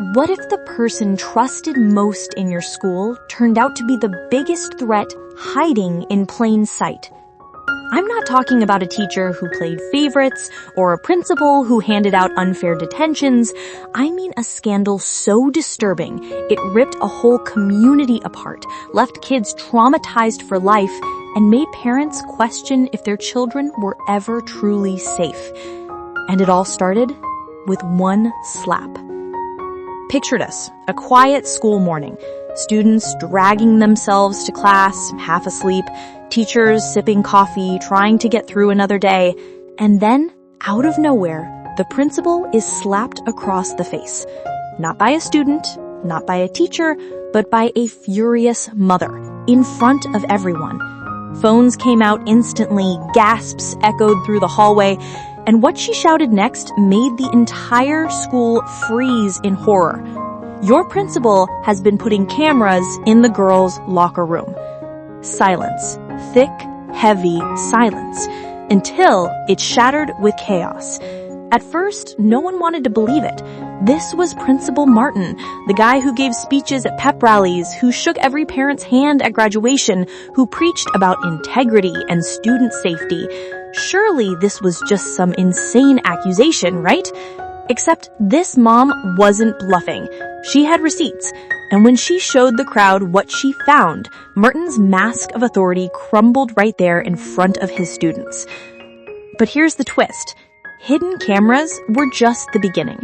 what if the person trusted most in your school turned out to be the biggest threat hiding in plain sight? I'm not talking about a teacher who played favorites or a principal who handed out unfair detentions. I mean a scandal so disturbing it ripped a whole community apart, left kids traumatized for life, and made parents question if their children were ever truly safe. And it all started with one slap. Picture this, a quiet school morning. Students dragging themselves to class, half asleep, teachers sipping coffee, trying to get through another day. And then, out of nowhere, the principal is slapped across the face. Not by a student, not by a teacher, but by a furious mother, in front of everyone. Phones came out instantly, gasps echoed through the hallway, and what she shouted next made the entire school freeze in horror. Your principal has been putting cameras in the girls' locker room. Silence. Thick, heavy silence. Until it shattered with chaos. At first, no one wanted to believe it. This was Principal Martin, the guy who gave speeches at pep rallies, who shook every parent's hand at graduation, who preached about integrity and student safety. Surely this was just some insane accusation, right? Except this mom wasn't bluffing. She had receipts, and when she showed the crowd what she found, Martin's mask of authority crumbled right there in front of his students. But here's the twist. Hidden cameras were just the beginning.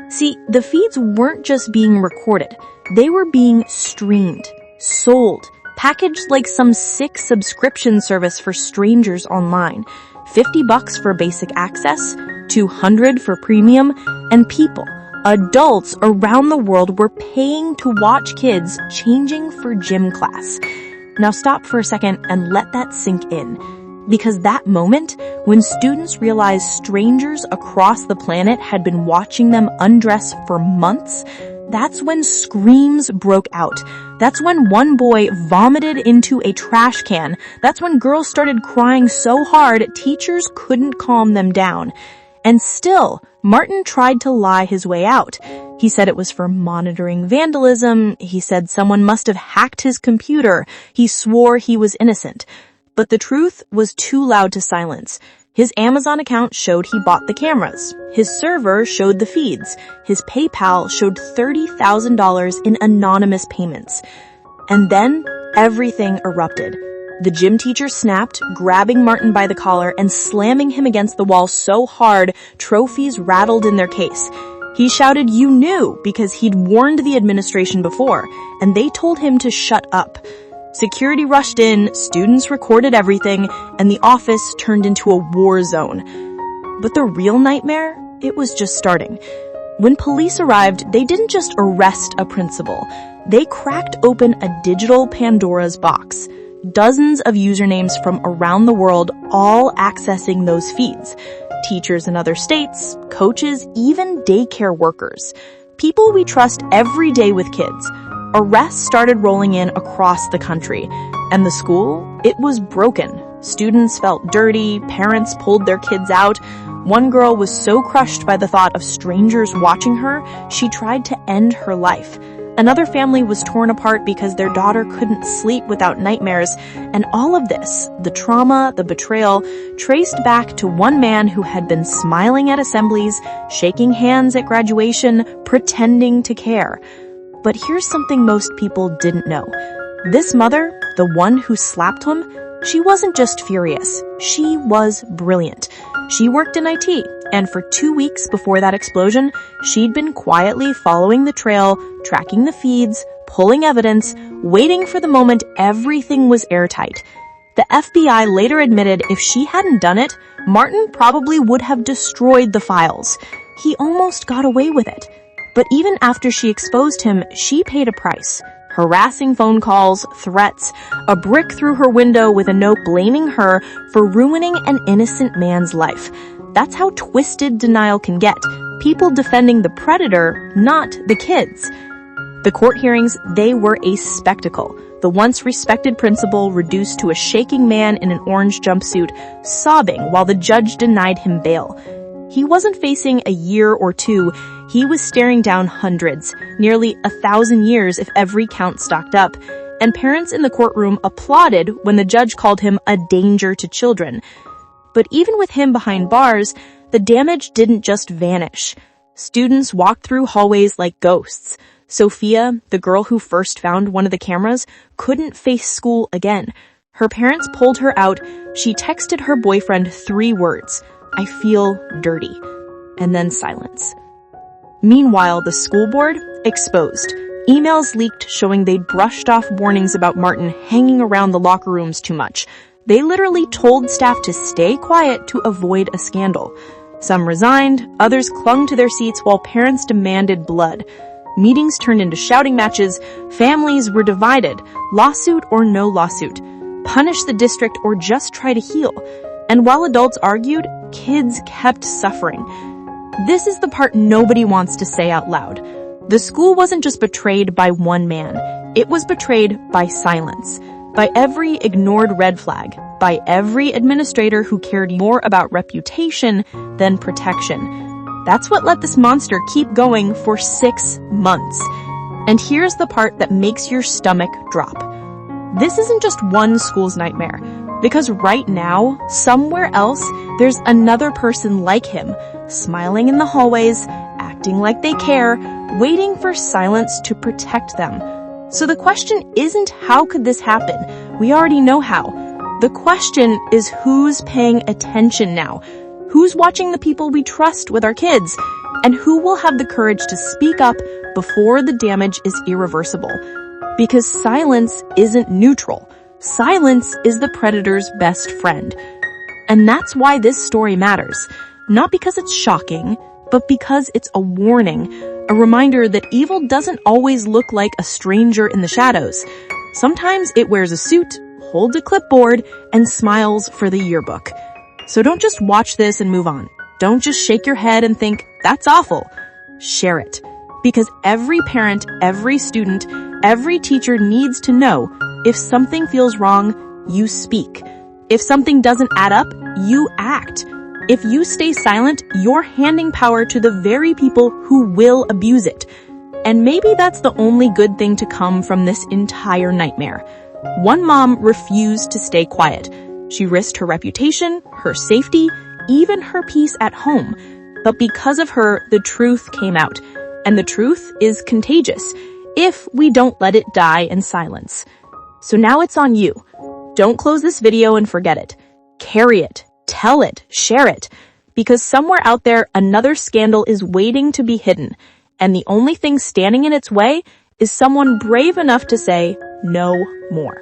See, the feeds weren't just being recorded. They were being streamed, sold, packaged like some sick subscription service for strangers online. $50 for basic access, $200 for premium, and people, adults around the world were paying to watch kids changing for gym class. Now stop for a second and let that sink in. Because that moment, when students realized strangers across the planet had been watching them undress for months, that's when screams broke out. That's when one boy vomited into a trash can. That's when girls started crying so hard teachers couldn't calm them down. And still, Martin tried to lie his way out. He said it was for monitoring vandalism. He said someone must have hacked his computer. He swore he was innocent. But the truth was too loud to silence. His Amazon account showed he bought the cameras. His server showed the feeds. His PayPal showed $30,000 in anonymous payments. And then everything erupted. The gym teacher snapped, grabbing Martin by the collar and slamming him against the wall so hard trophies rattled in their case. He shouted, "You knew," because he'd warned the administration before, and they told him to shut up. Security rushed in, students recorded everything, and the office turned into a war zone. But the real nightmare, it was just starting. When police arrived, they didn't just arrest a principal. They cracked open a digital Pandora's box. Dozens of usernames from around the world all accessing those feeds. Teachers in other states, coaches, even daycare workers. People we trust every day with kids. Arrests started rolling in across the country. And the school, it was broken. Students felt dirty, parents pulled their kids out. One girl was so crushed by the thought of strangers watching her, she tried to end her life. Another family was torn apart because their daughter couldn't sleep without nightmares. And all of this, the trauma, the betrayal, traced back to one man who had been smiling at assemblies, shaking hands at graduation, pretending to care. But here's something most people didn't know. This mother, the one who slapped him, she wasn't just furious. She was brilliant. She worked in IT, and for 2 weeks before that explosion, she'd been quietly following the trail, tracking the feeds, pulling evidence, waiting for the moment everything was airtight. The FBI later admitted if she hadn't done it, Martin probably would have destroyed the files. He almost got away with it. But even after she exposed him, she paid a price. Harassing phone calls, threats, a brick through her window with a note blaming her for ruining an innocent man's life. That's how twisted denial can get. People defending the predator, not the kids. The court hearings, they were a spectacle. The once respected principal reduced to a shaking man in an orange jumpsuit, sobbing while the judge denied him bail. He wasn't facing a year or two, he was staring down hundreds, nearly 1,000 years if every count stocked up, and parents in the courtroom applauded when the judge called him a danger to children. But even with him behind bars, the damage didn't just vanish. Students walked through hallways like ghosts. Sophia, the girl who first found one of the cameras, couldn't face school again. Her parents pulled her out. She texted her boyfriend 3 words, "I feel dirty," and then silence. Meanwhile, the school board, exposed. Emails leaked showing they'd brushed off warnings about Martin hanging around the locker rooms too much. They literally told staff to stay quiet to avoid a scandal. Some resigned, others clung to their seats while parents demanded blood. Meetings turned into shouting matches, families were divided, lawsuit or no lawsuit, punish the district or just try to heal. And while adults argued, kids kept suffering. This is the part nobody wants to say out loud. The school wasn't just betrayed by one man, it was betrayed by silence, by every ignored red flag, by every administrator who cared more about reputation than protection. That's what let this monster keep going for 6 months. And here's the part that makes your stomach drop. This isn't just one school's nightmare, because right now, somewhere else, there's another person like him, smiling in the hallways, acting like they care, waiting for silence to protect them. So the question isn't how could this happen? We already know how. The question is who's paying attention now? Who's watching the people we trust with our kids? And who will have the courage to speak up before the damage is irreversible? Because silence isn't neutral. Silence is the predator's best friend. And that's why this story matters. Not because it's shocking, but because it's a warning, a reminder that evil doesn't always look like a stranger in the shadows. Sometimes it wears a suit, holds a clipboard, and smiles for the yearbook. So don't just watch this and move on. Don't just shake your head and think, that's awful. Share it. Because every parent, every student, every teacher needs to know if something feels wrong, you speak. If something doesn't add up, you act. If you stay silent, you're handing power to the very people who will abuse it. And maybe that's the only good thing to come from this entire nightmare. One mom refused to stay quiet. She risked her reputation, her safety, even her peace at home. But because of her, the truth came out. And the truth is contagious if we don't let it die in silence. So now it's on you. Don't close this video and forget it. Carry it, tell it, share it. Because somewhere out there, another scandal is waiting to be hidden. And the only thing standing in its way is someone brave enough to say, no more.